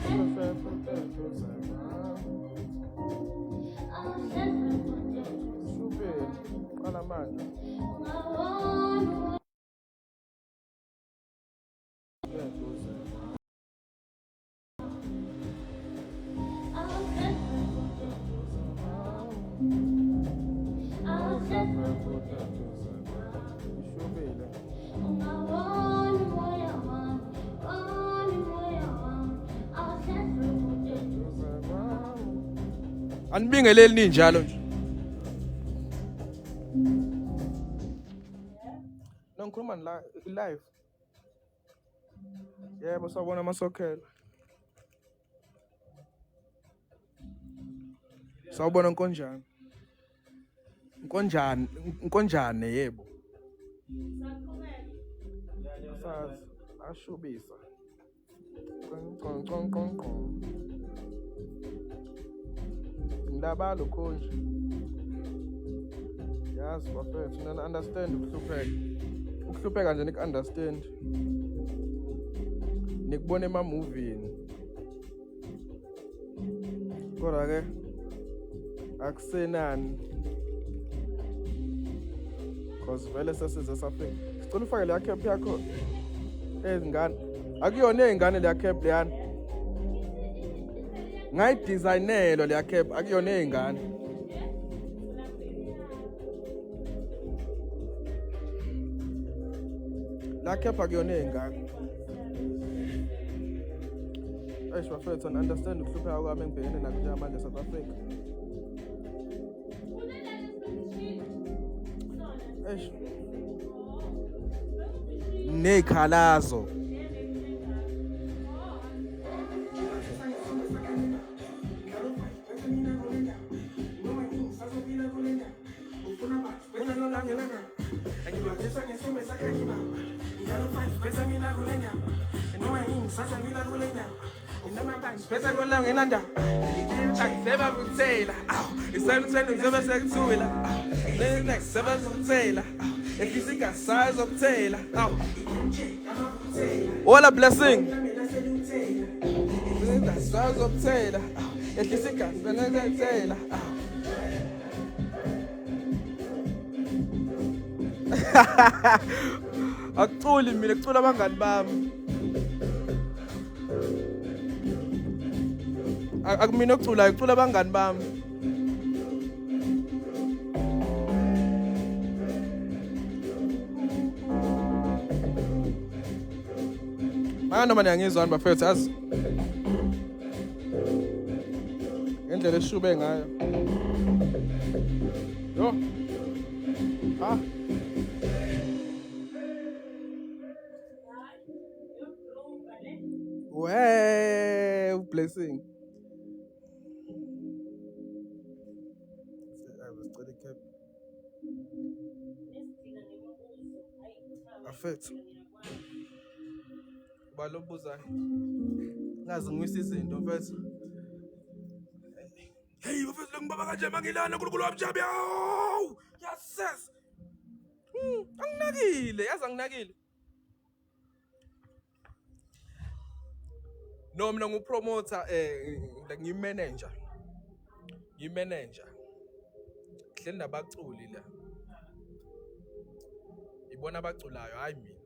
Super. Qala manje. Ishubile. Anibingeleli ninjalo nje. Ngikhuluma live. Yebo sawubona amasokhela. Sawubona Nkonjane. Nkonjane yebo. Sazi ashubisa. Qong. Ndaba lokhonje. Yazi bafethu nina understand ukuhlupheka. Ukuhlupheka nje nik understand. Nikubona ema-movie. Kodwa ke akusenani. Cause vele sesize safika. Sicela ufake le cap yakho ezingane. Akuyona ezingane le cap leyana. Ngayidesignelwa le cap akuyona ezingane. La cap akuyona ezingane. Eish bafethu understand ukuhlupheka kwami engibhekene nakho njengamanje South Africa. Eish. Nekhalazo. Pesa con la ngenanda. Seba kutsela. Isayini ngizobe sekuthula. Next seba kutsela. Ekisika size okuthela. All a blessing. Size okuthela. Ekisika sekuthela. Akuculi mina kucula abangani bami. Akumina okuculayo kucula abangani bami. Noma niyangizwani bafethu azi. Ngendlela eshube ngayo. Yo. Ah. Wow, blessing. Afethu. Balobuza. Ngazi ngwisa izinto mfethu. Hey bafethu ngibaba kanje mangilana uNkulunkulu wamjabi. Yes. Anginakile, yazi anginakile. No mina ngupromoter ngimanager. Hleli nabaculi la. Ibona abaculayo hayi mina.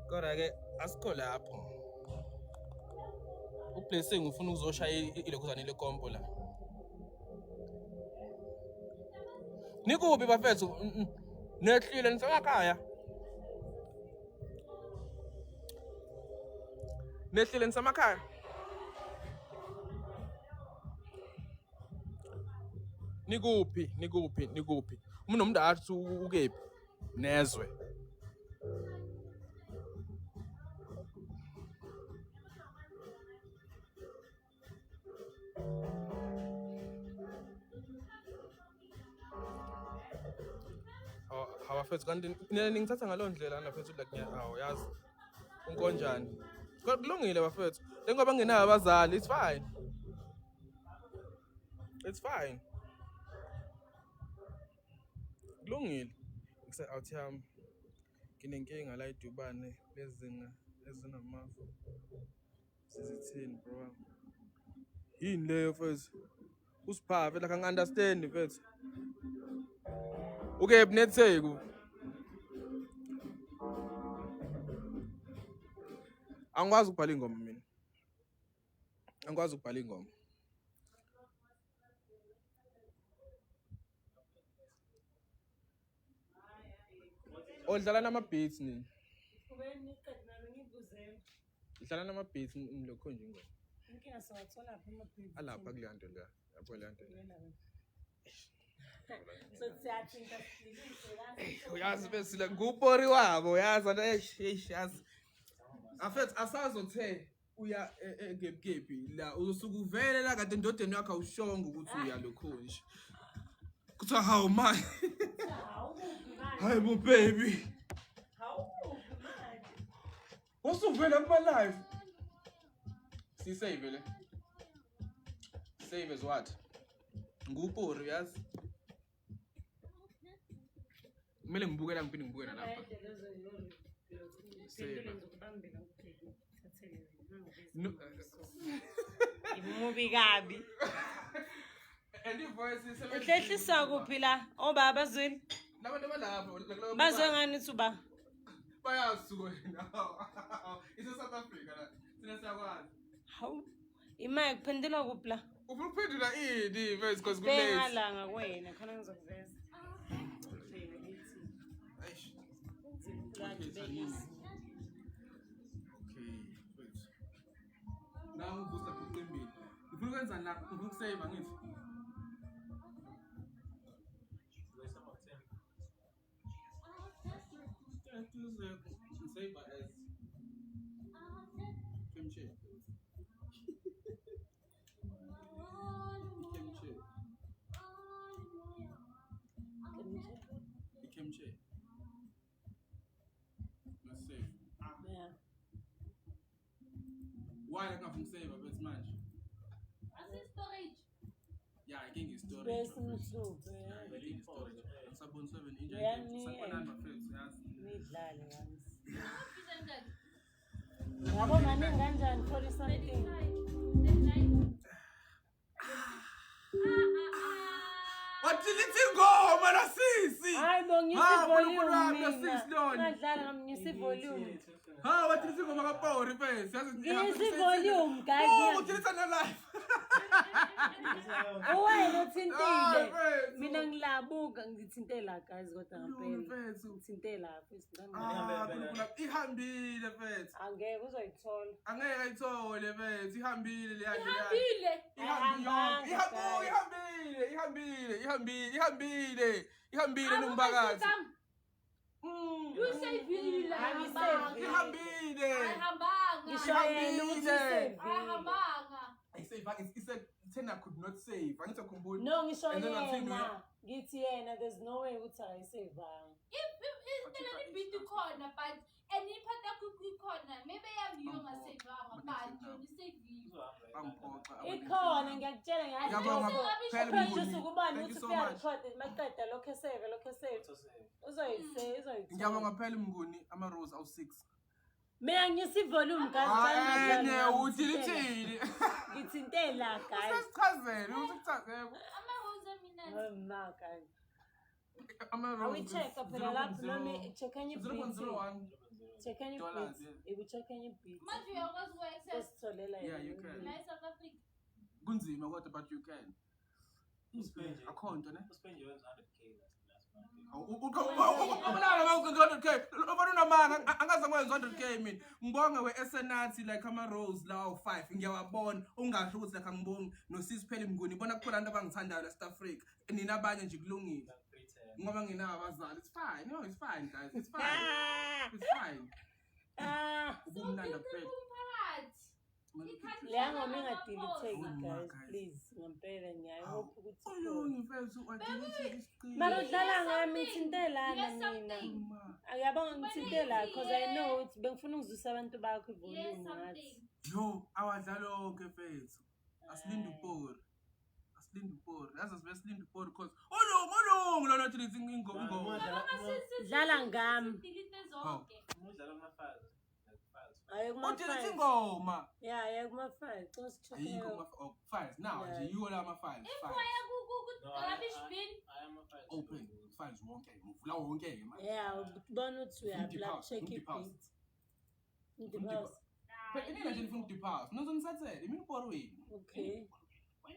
Kodwa ke asikho lapho. Ublessing ufuna ukuzoshaya ilokhuzana lekompo la. Nikubi bafethu nehlile nisemakhaya. Nehlile nisemakhaya. Nikuphi. Umuntu nomuntu athi ukephi nezwe. Hawafethu kanti ningithatha ngalo ndlela nafethu like yazi unkonjani. Kulungile bafethu. Lengoba ngenayo abazali it's fine. Kulungile. Ngise out yami. Nginenkinga la eDubane lezinga ezinamafu sizithini bro yini leyo mfethu usiphave like angi-understand mfethu okay bunetheku angikwazi ukubhala ingoma mina angikwazi ukubhala ingoma odlala nama-beats nini idlala nama-beats ngilokho nje ingoma alapha kuleya nto leya yabo leya nto uyazi besile ngupori wabo yazi yazi afethu asazothe uya egepigepi la usuke uvele la kade endodeni yakho awushongo ukuthi uya lokho nje kuthiwa hawu man hayi bo baby wasuvela kuma-live sisave le save as what ngupori uyazi kumele ngibukela ngiphinde ngibukela lapha Imubi kabi. and ivoice Uhlehlisa kuphi la? Obaba bazwini. labantu balapha Bazwe ngani uba? bayasuka wena ise-South Africa la thina siyakwazi Hawu. Imali kuphendula kuphi la? ufuna ukuphendula ini mfethu because Bheka kulate ngalanga kuwena khona ngizokuveza. Eish. Kanti bengisi. Okay mfethu nawe ubusta kuqembile ufuna ukwenza la ufuna ukusave angithi save as Kimchi. Kimchi. Let's save. Yeah. Why I can't save a bit much? Storage. Yeah, I think it's storage. Bese mhluphe. I think it's storage. Sabon 7 injury. Yani, Sabanana fits. Yes. Nidlale ngani. Yabo Yabo maningi kanjani for something. What did it go, man? Sisi. Hayi bo ngisi Ah, volume volume mina. sis lona. Ngadlala ngamnyisi volume. Ha, what did it go makapori face? Ngisi volume guys. Oh, what did it on live? Wena uthintile. mfethu. Mina ngilabuka ngithintela guys kodwa ngempela. Mfethu. Ngithintela futhi Ah, ihambile mfethu. angeke uzoyithola. Angeke ayithole mfethu, ihambile le yanto leya. Ihambile. Ihambile nomphakathi. Usayivile. Ihambile. Ayihambanga. Ngisho yena ukuthi usave. Ayihambanga. He said Tena could not save. Angithi ukhumbula. No ngisho And then I'm yena. Ngithi yena there's no way ukuthi ayisavanga. If the beat corner, but any part that could be corner, maybe I'm young as a but you say Angiphoxa. Ikhona ngiyakutshela Ngiyabonga phela Phela Mnguni. ukubani Thank you ukuthi so uya much. record maqeda lokho save uzoyithola. Ngiyabonga phela Mnguni ama-rose awu-6. Mina ngisi volume guys Uthi lithini? ngithintela guys. Usasichazele, usikuchazele. Ma guys. Ama-rose. Awi-check phela lapho nami check any beat. 0.01. Check any dollars, beat. yeah. Ibu check any beat. Manje uyakwazi uku-access Sitholela Yeah, you can. la eSouth Africa. Kunzima kodwa but you can. Akhonto ne? Angaze ngwenza 100k mina ngibonga we-SNathi like ama-rose lawa 5 ngiyawabona ungasho ukuthi like angibongi nosisi phela Mnguni bona kukhona abantu abangithandayo la-South Africa nina abanye nje kulungile ngoba nginawo abazali it's fine no it's fine guys it's fine ubumnandi kuphela Umphakathi. Leya ngoma ingadilitheki guys please ngempela ngiyahope ukuthi mara udlala ngami thintelana mina ngiyabonga ngithintela because I know ukuthi bengifuna ukuzwisa abantu bakho ivolume ngathi yo awadlalo-ke mfethu asilinde upori yazi asibe silinde upori because olungu lona thi lithi ingoma dlala ngami Delete zonke. Aye kuma Udelete 5. ingoma. Yeah, aye kuma 5. Cause Ayikho chokela. ama 5 now nje yiwo la ama 5. Imfoya ku-rubbish bin. Open 5 wonke. Mvula wonke ke manje. Yeah, ubona ukuthi uyapla check it. Deposit. But ini nje nifuna deposit. Nozongisathela imiporo wenu. Okay.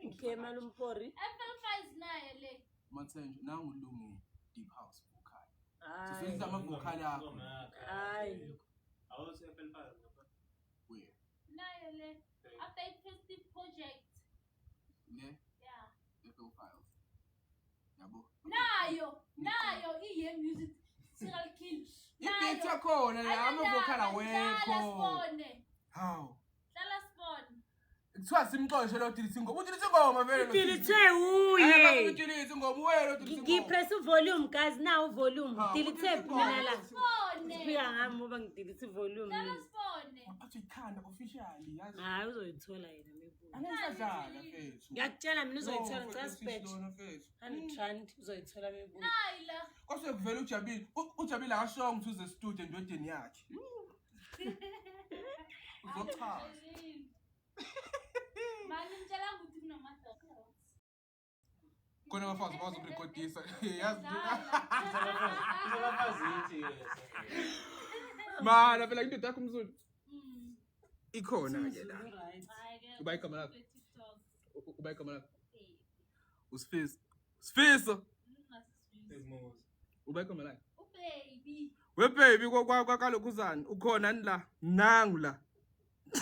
Okay, malumpori. FL5 naye le. Mathenje nangu lungu deep house vocal. Aye. Sifisa ama vocal akho. Aye. Awuse FL5 Where? Naye le. Update festive project. Ne? Yeah. FL files. Yabo. Nayo iye music serial kill. Ibethi yakhona la ama vocal awekho. How? Dala spawn. Kuthiwa simxoshe lo Dilithe ingoma. Udilithe ingoma vele lo. Dilithe Ayi uye. udilithe ingoma wena udilithe ingoma. Ngipress volume guys now volume. Dilithe mina la. Spawn. Phika ngami ngoba ngidilithe volume. Dala spawn. Aphathe ikhanda officially yazi. Hayi uzoyithola yena mebuzo. Angisadlala fethu. Ngiyakutshela mina uzoyithola ngicela spetch. Fethu. 100 uzoyithola mebuzo. Nayla. Kwase kuvela uJabile. uJabile akashonga ukuthi uze studio endodeni yakhe. Uzochaza. Manje ngitshela ukuthi kunamadokotela. Khona abafazi bazokurekhodisa. Yazi Mana phela into yakho umzulu. Ikhona ke la. Uba igama lakho. Uba igama lakho. Usifiso. Sifiso. Uba igama lakho. Ubaby. We baby kwakalokhu uzani ukhona ni la nangu la. I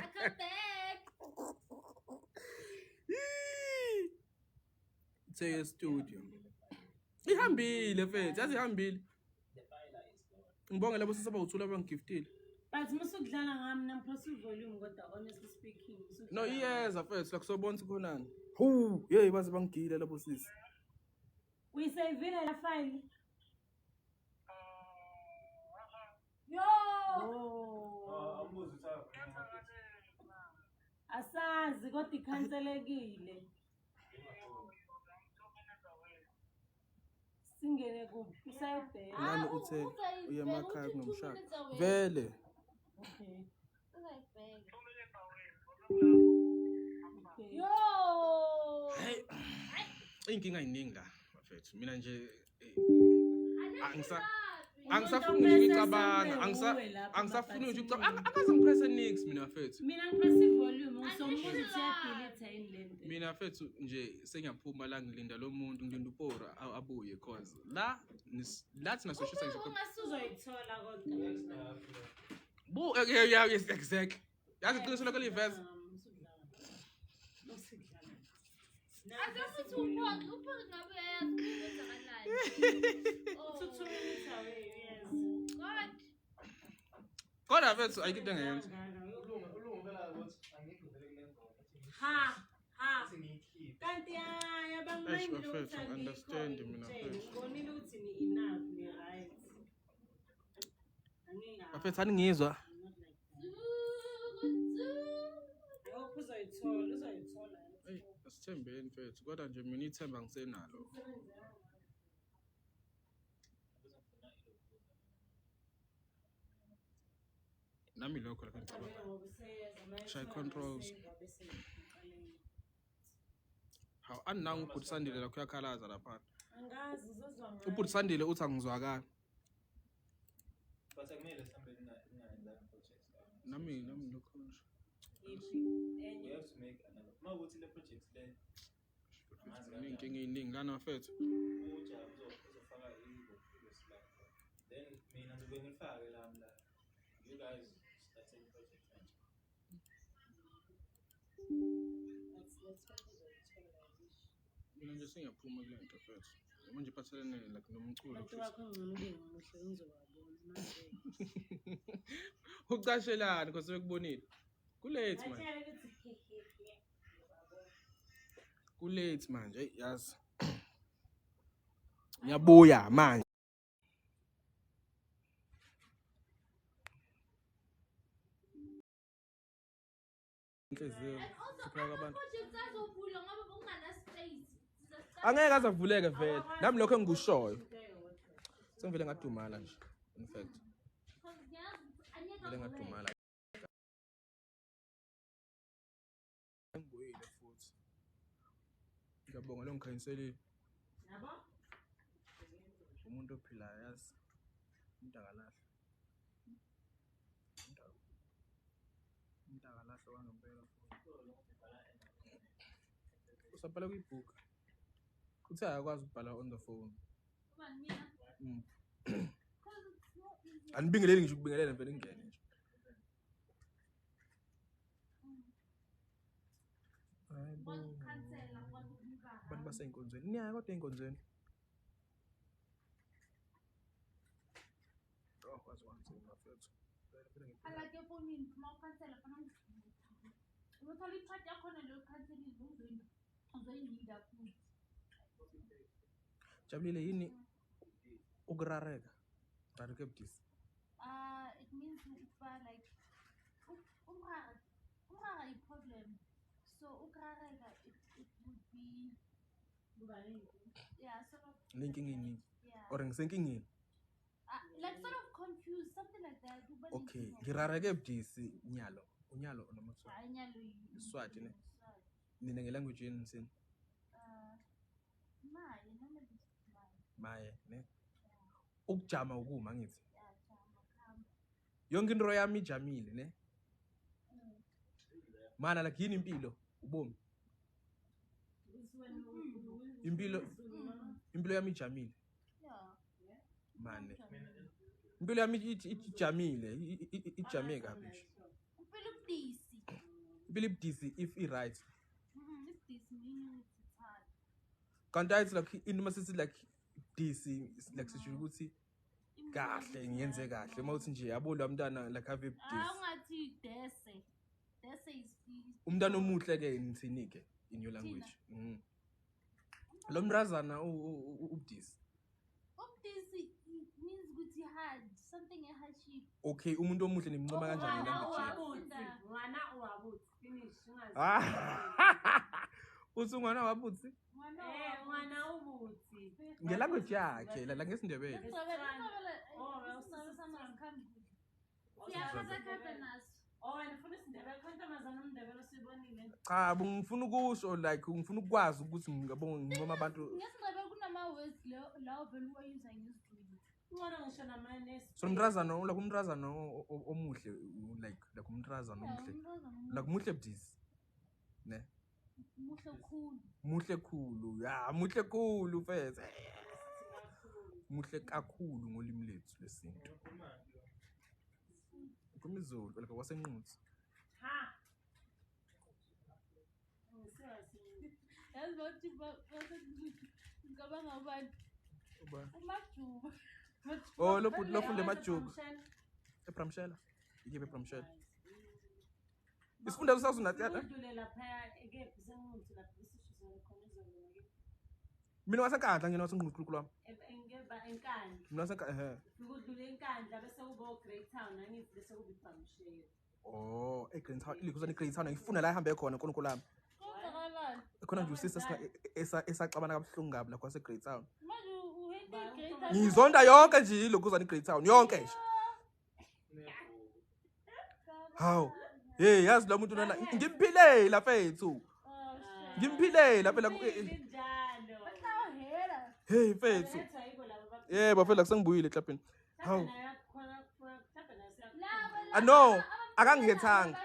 come back. Say studio. Ihambile mfethu, yazi ihambile. Ngibonge labo sisaba uthula abangigiftile. But musukudlala ngami namphose volume kodwa honestly speaking No iyeza mfethu la kusobona khonani. Hu, hey baze bangigile labo sisi. Uyisavile la file. Yo. Oh. Asazi kodwa ikhanselekile. Singene kuphi usayibheka. Nani uthe uyemakhaya kunomshado. Vele. Okay. Yo. Hey. Inkinga iningi la mfethu. Mina nje angisafuni nje ukucabanga. Angisafuni nje ukucabanga. Akaze ngipress nix mina mfethu. Mina ngipress volume ngisomuntu uthi yadelete yini. Mina mfethu nje sengiyaphuma la ngilinda lo muntu ngilinda upora abuye cause la thina soshisa nje uzoyithola kodwa. Yeah, yes, exactly. Yazi iqiniso lokho liveza. Azafuthi uphoki ngabe uyayazi ukwenza kanjani. Oh. 2 minutes away, yes. God. Kodwa mfethu ayikho engenza. Ha. Kanti yabangimindi Mfethu, understand mina mfethu. Ngonile ukuthi ni enough ni right. Mfethu aningizwa. Uzoyithola. Hey, asithembeni mfethu. Kodwa nje mina ithemba ngisenalo. Nami lokho la ngicabanga. Shy controls. How anangu uPutsandile la kuyakhalaza lapha. Angazi uzozwa ngayo. uPutsandile uthi angizwakala. But akumele sihambe ningayenza projects. Nami lokho nje. We have to make another. Mawuthi le project le Inkinga iningi ngana mfethu. uja uzofaka slide. Then mina ngizobe ngifake la mina. You guys start the project manje. Mina nje singaphuma kule nto mfethu. Manje iphathelene like nomculo Abantu mfethu. bakho ngumlingi muhle ngizowabona manje. Ucashelani because bekubonile. Kulate manje. Batshela ukuthi Kulate manje yazi. Ngiyabuya manje. Inhliziyo sikhaya abantu. Project azovula ngoba ungana space. Angeke azavuleke vele. Nami lokho engikushoyo. Sengivele ngadumala nje in fact. vele ngadumala. Ngibuyile futhi. Ngiyabonga lo ngikhanyiselile. Yabo? Umuntu ophilayo yazi. Umuntu akalahlwa. Umuntu akalahlwa kwangempela futhi. Usabhala kwi-book. Uthi ayakwazi ukubhala on the phone. Anibingeleli ngisho ukubingelela vele ngene nje. Hayibo. Abantu baseyinkonzweni. Niya kodwa ey'nkonzweni. Oh, kwazi kwanzima mafethu. Like efonini uma ukhansela fanele uthola iphathi yakhona leyo khanselile uzoyinida futhi. Jabulile yini ukurareka? Rareka ebudisi. It means like umrara yi-problem. So ukurareka it would be sort of Nenkingeni. yeah. Or ngisenkingeni. Like sort of confused, something like that. Okay, ngirareke ebudisi unyalo. Unyalo noma Swati. Anyalo Swati ne. Nina ngelanguage yini sini? Maye noma Maye ne. Ukujama ukuma ngithi. jama. Yonke into yami ijamile ne. Mana like yini impilo ubomi. Impilo yami ijamile. Yeah. Mane. Impilo yami ijamile, ijame kabi nje. Impilo ubudisi. Impilo ibudisi if I right. Ibudisi meaning it's hard. Kanti it's like in masisi like budisi like sisho ukuthi kahle ngiyenze kahle mawuthi nje yabo lo mntana like have ibudisi. Ungathi dese. Dese is Umntana omuhle ke nithini ke in your language. Lo mrazana ubudisi. Ubudisi means ukuthi hard, something a hardship. Okay, umuntu omuhle nimncoma kanjani language? Ngwana uwabuthi finish ungazi. Usungwana wabuthi? Ngwana ubuthi. Ngelanguage yakhe la ngesindebele. Ngifuna isindebele kontamazana umndebele sibonile. Cha, ngifuna ukusho like ngifuna ukwazi ukuthi ngiyabonga ngincoma abantu. Ngesindebele kunama words lawo vele uwayuza ngesizulu. Ngona ngisho namanesi. So umntrazana like umntrazana omuhle like umntrazana omuhle. Like muhle budisi. Ne? Muhle khulu. Muhle khulu. Ya, muhle khulu mfethu. Muhle kakhulu ngolimi lethu lesintu. Kumizulu like wasenqutsi. Ha. Yazi bathi ngicabanga abantu. Umajuba. Oh, lo funde majuba. Epramshela. Ikibe epramshela. Isifunda usazi nathi. Udlule lapha ekephi sengimuntu lapha isisho khona izolo. Mina wasenkandla ngena wasengquluqulu lwami. Ngeba enkandla. Mina wasenkandla Ukudlula enkandla bese kuba Great Town angithi bese kuba iPramshela. Oh, eGreen Town, ilikuzana iGreen Town ngifuna la ihambe khona nkulunkulu lami. Konzakalani? Khona nje usisa esacabana kabuhlungu kabi la kwase Great Town. Manje uhete greater. Ngizonda yonke nje ilokuzana iGreat Town yonke nje. Haw. Hey, yazi lo muntu nana ngimphile lapha ethu. Ngimphile lapha la. Njalo. Bahlawahela. Hey mfethu. Yebo phela kusengibuyile clubini. Haw. No, akangihethanga.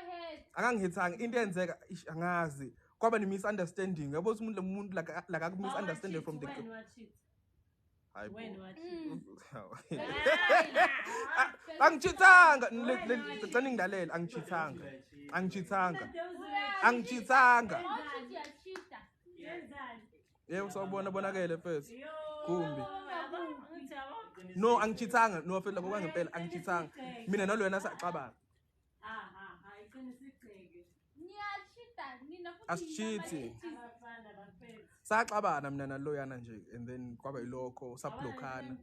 Akangihethanga into enzeka angazi. Kwaba ni misunderstanding. Yabo umuntu like aku misunderstanding from the hayibo. Angchithanga ngicela ngidalela angchithanga. Yebo sawubona bonakele mfethu. Kumbi. No angchithanga no phela ngokwangempela angchithanga. Mina nalo wena sacabana. Niyacheat nina futhi. Asichithi. Saxabana mina naloyana nje and then kwaba ilokho sablockana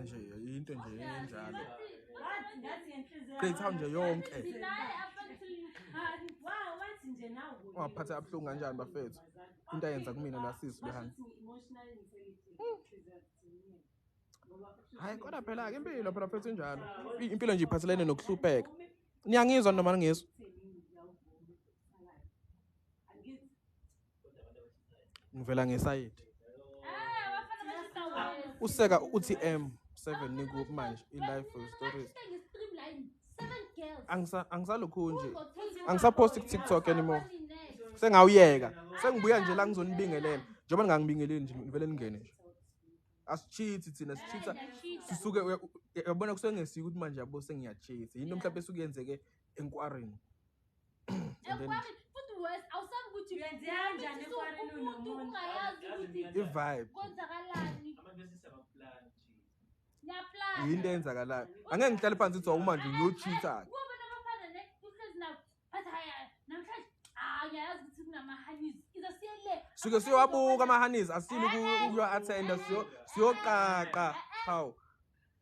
nje into nje enjalo. Great Town nje yonke. Waphatha abhlungu kanjani bafethu? Into ayenza kumina lasisi behamba. Hayi kodwa phela ke impilo phela phethe njalo. Impilo nje iphathelene nokuhlupheka. Niyangizwa noma ngizwa? Ngivela ngesayidi. Useka uthi M7 niku manje i-life stories. Angisalokhu nje. Angisaposti ku TikTok anymore. Sengawuyeka. Sengibuya nje la ngizonibingelela. Njengoba ngangibingeleli nje ngivele ningene nje. Asicheat thina sichitha sisuke uyabona kusuke ngesiko ukuthi manje yabo sengiyacheat. Yini mhlawumbe esuke yenzeke enkwareni. Futhi worse awusabi ukuthi Uyenze kanjani ekwareni umuntu unomuntu? ungayazi ukuthi I-vibe. kwenzakalani. Abantu besisabaplan nje. Niyaplan. Yini eyenzakalayo? Angeke ngihlale phansi ukuthi manje ngiyocheat-a. Kuba nabafana ne uhlezi nawo. Bathi haya namhlanje ngiyayazi ukuthi kunama-honeys. Izasiyele. Suke siyowabuka ama-honeys asile ukuyo-attenda siyoqaqa. Hawu.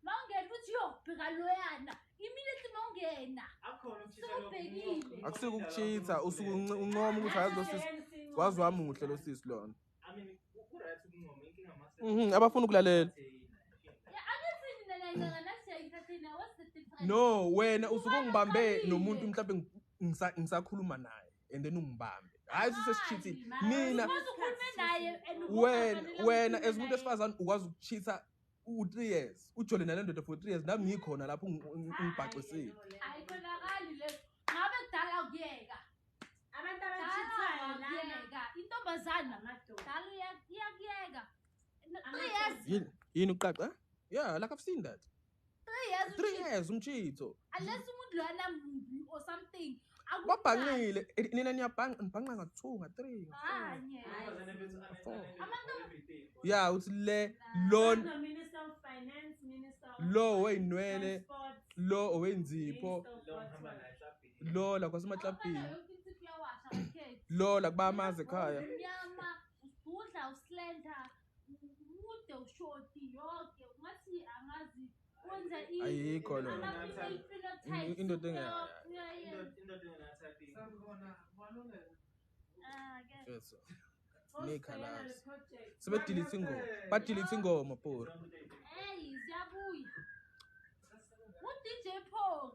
Mawungena uthi yobheka loyana. Immediately mawungena. Akhona Sewubhekile. Akusike ukucheat-a usuke uncoma ukuthi hayi lo sisi wazi wami muhle lo sisi lona. I mean, right ukuncoma inkinga mase. Abafuna ukulalela. Angithi nina nasiyayisathina what's the difference? No, wena usuke ungibambe nomuntu mhlawumbe ngisakhuluma naye and then ungibambe. Hayi sisesichithile. Nina Ukhulume naye wena as umuntu esifazane ukwazi ukucheat-a u3 years. Ujole nale ndoda for 3 years nami ngikhona lapho ungibhaqisile. ayikhonakali le ngabe kudala kuyeka Abantu abachithayo lana. kuyeka intombazana dala iyakuyeka 3 years Yini uqaqa? Yeah, like I've seen that. 3 years 3 years umchitho. unless umuntu lwana mbi or something Babhangile. Nina nibhanga nga2 nga3. Anye. Yeah, uthi le loan No, Minister of Finance, Minister of lo weyinwele Transport, lo owenzipho Minister of Water. lo la kwasemaklabhini Ukuthi kuyawasha okay lo la kubamazi ekhaya. mnyama udla uslender umude ushoti yonke ungathi angazi wenza Ayikho lo. Indoda Yes. Nikhalazi. Sebedelete ingoma. Badelete ingoma pho. Hey, siyabuya. U-DJ Paul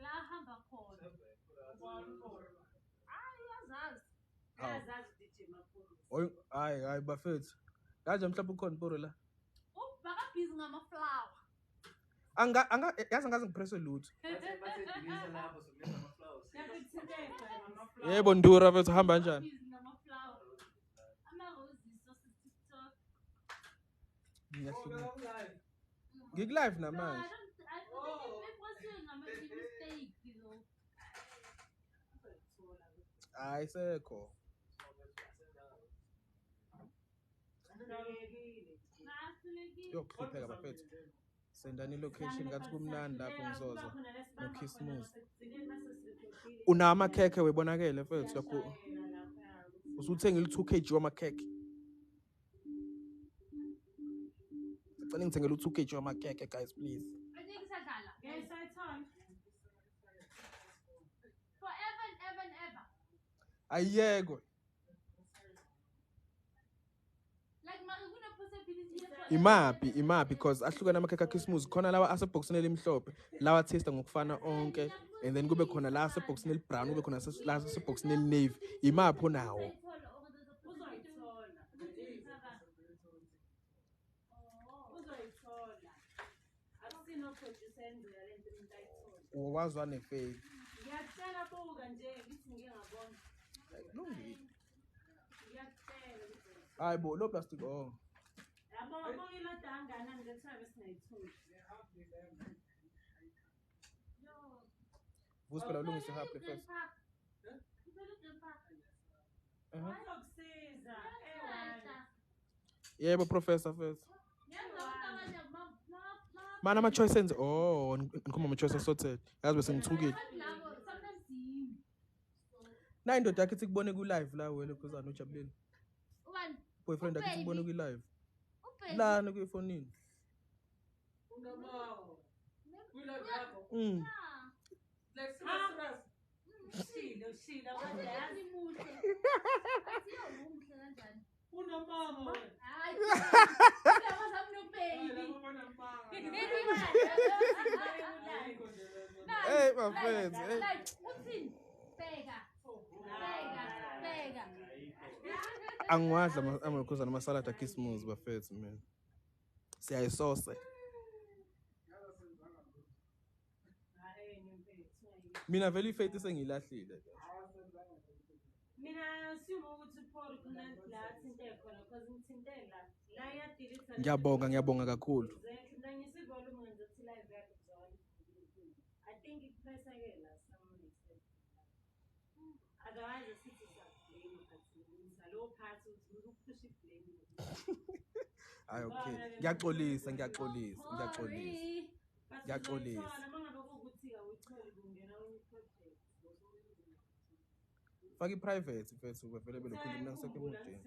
la hamba khona. Yazazi. Yazazi DJ Mapolo. Oy, hayi bafethu. Kanje mhlawumbe ukhona pho la. Ubhaka busy ngama-flower. Yazi ngaze ngipresse lutho. Yakuthinteka. Yebo ndura mfethu hamba kanjani? Busy ngama-flower. Ama-roses ose-TikTok. Ngiyahluka. Ngik-live No, namanje. I think it was ngama-mistake though. Ayisekho. Yokuhlupheka bafethu. Sendani ilocation ngathi kumnandi lapho ngizoza. Nokhisimusi. Una amakhekhe webonakele mfethu lapho. Usuthengile 2 kg wamakhekhe. Ngicela ngithengele 2 kg wamakhekhe guys please. I think sadala. Yes, I told. Forever and ever and ever. Ayekwe. Like kuna possibility here for Imaphi because ahlukana amakhekhe akhismusi khona lawa aseboxini elimhlophe lawa taste ngokufana onke and then kube khona la aseboxini elibrown kube khona la aseboxini elinavy imaphi nawo Uzoyithola. Akusino producer enzela lento umuntu ayithola. uwazwa nefail Ngiyakutshela buka nje ngithi ngingabona. kulungile Ngiyakutshela ukuthi hayibo lo plastic oh yabo ngabona idangana ngithatha bese ngayithola. vuspela ulungise happy first Ayokusiza. yebo professor first mana ama choice enze oh ngikhuluma ama choice sorted yazi bese ngithukile na indoda yakhe ithi kubone ku live la wena khuzana ujabuleni boyfriend yakhe ithi kubone ku live lana ku efonini Ushila wayazi. Unomama wena. Hayi. Uyabona baby. Hey, my friends. Hey. Angwadla amakhosana amasalad akhismuzi bafethu mina. Siyayisose. Mina vele ifaith sengilahlile. Mina assume ukuthi Paul kunala thinte khona because ngithintela la yadelete. Ngiyabonga kakhulu. Ngiyisi volume ngenza ukuthi live yakhe kuzona. I think ipressa ke la someone except. Otherwise sithi blame athi lo part uthi ukupush blame. Hayi okay. Ngiyaxolisa. Faki private mfethu bevele belokhulu mina ngisekhuluma emudeni.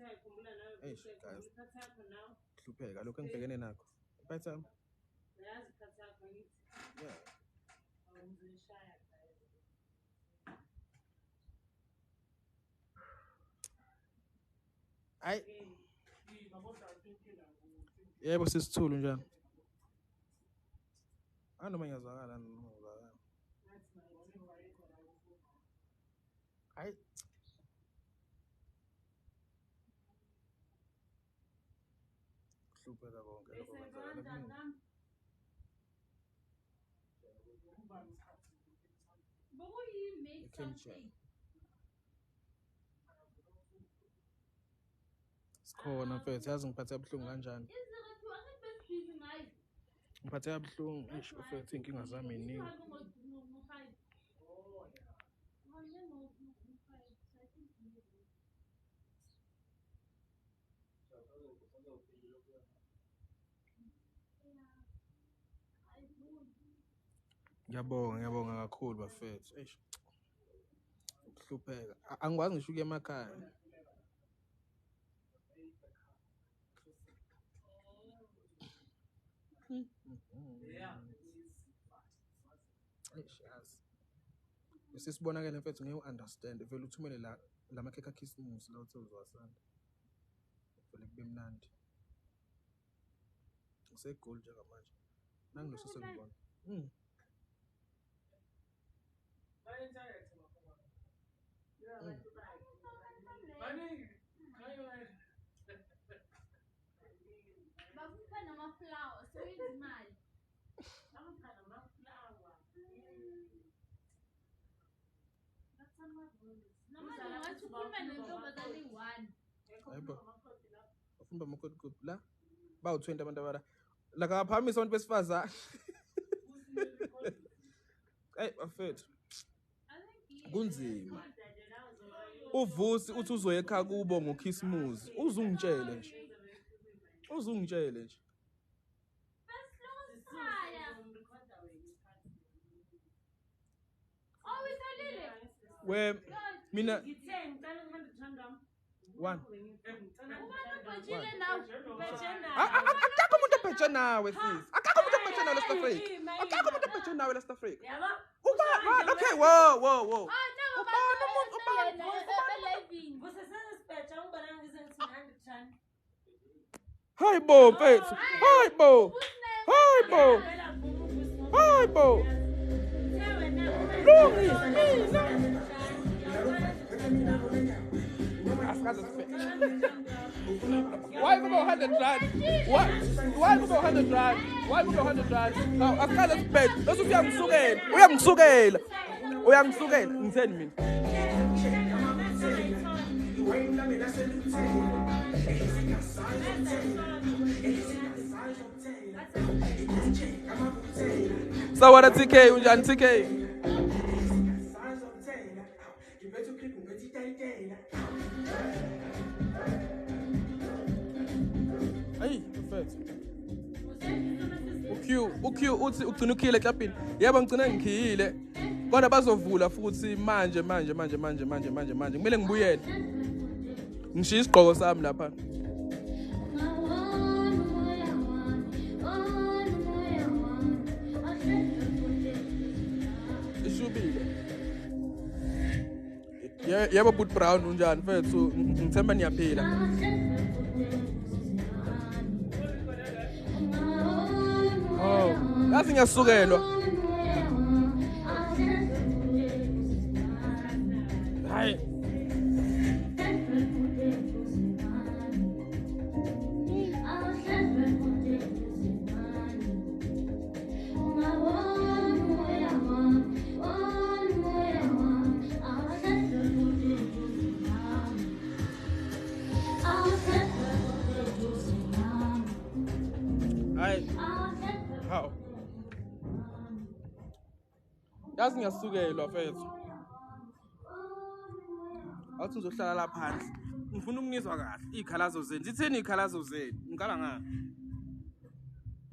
Eish guys. Hlupheka lokho engibhekene nakho. Right time. Yeah. Ay. Yebo sisithulu njani? Anoma ngiyazwakala ngizwakala. Hayi. Hlupheka konke lokho kwenzakala. Sikhona mfethu yazi ngiphathe kabuhlungu kanjani? Ngiphathe kabuhlungu eish mfethu inkinga zami iningi. Ngiyabonga kakhulu bafethu. Eish. Ukuhlupheka. Angikwazi ngisho ukuya emakhaya. Sisibonakele mfethu ngeke understand vele uthumele la makhekhe akhismusi la uthi uzowasanda. Vele kube mnandi. Usegol njengamanje. Nanginosise ngibona. Ufunda amakhosi group la bawu-20 abantu abala la ngaphamisa abantu besifazane. Hey bafethu kunzima uvusi uthi uzoya ekhaya kubo ngokhisimusi uzungitshele nje we mina one akakho umuntu obheje nawe sis akakho umuntu obheje nawe South Africa akakho umuntu obheje nawe South Africa uba okay whoa Hi bo mfethu Why go 100 rand? What? Why go 100 rand? Why go 100 rand? Now, akala spec. Bese uyangisukela. Ngitheni mina? Sawara TK unjani TK? Hey, mfethu. UQ uthi ugcina ukhile eklapini. Yebo ngicina ngikhile. Kodwa bazovula futhi manje. Kumele ngibuyele. Ngishiya isigqoko sami lapha. Ishubile. Yebo but brown unjani mfethu ngithemba niyaphila. Oh, yazi ngiyasukelwa hayi hawu yazi ngiyasukelwa mfethu awuthi ngizohlala la phansi ngifuna ukunizwa kahle izikhalazo zenu zithini izikhalazo zenu ngikhala ngani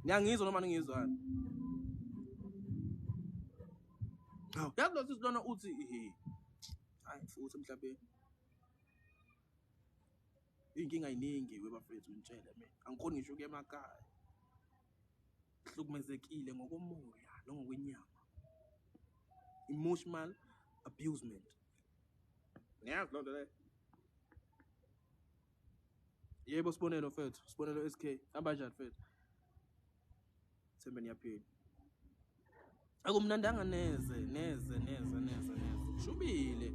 niyangizwa noma ningizwani hawu yazi lo sisi lona uthi hayi futhi emhlabeni inkinga yiningi webafethu ngitshele mina angikhoni ngisho ukuya emakhaya hlukumezekile ngokomoya nongokwenyama emotional abusement niyazi loo nto leyo yebo sibonelo mfethu sibonelo SK abanjani mfethu thembe niyaphila akumnandanga neze shubile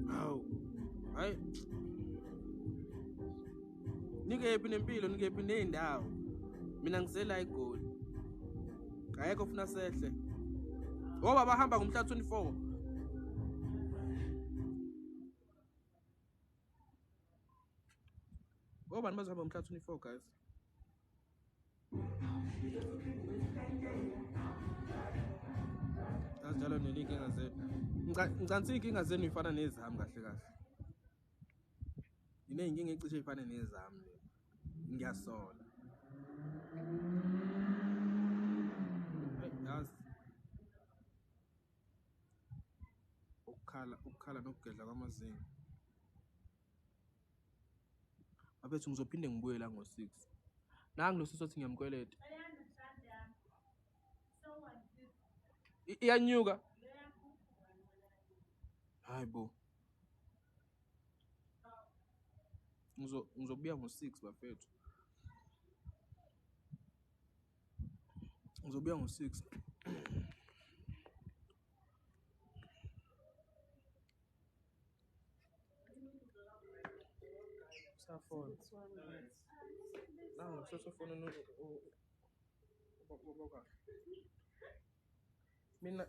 hawu hayi nikephi nempilo nikephi nendawo mina ngisela igoli ayekho ufuna sehle ngoba bahamba ngomhla 24 ngobani bazohamba ngomhla 24 guys azijalo neninkinga zenu ngicansi inkinga zenu ifana nezami kahle kahle ineyinkinga ecishe ifane nezami ngiyasola yazi ukukhala nokugedla kwamazinyo abethu ngizophinde ngibuye la ngo6 nangi lo sisothi ngiyamkweleta iyanyuka hayi bo ngizobuya ngo6 bafethu ngizobuya ngo6 safona nangu sesofona mina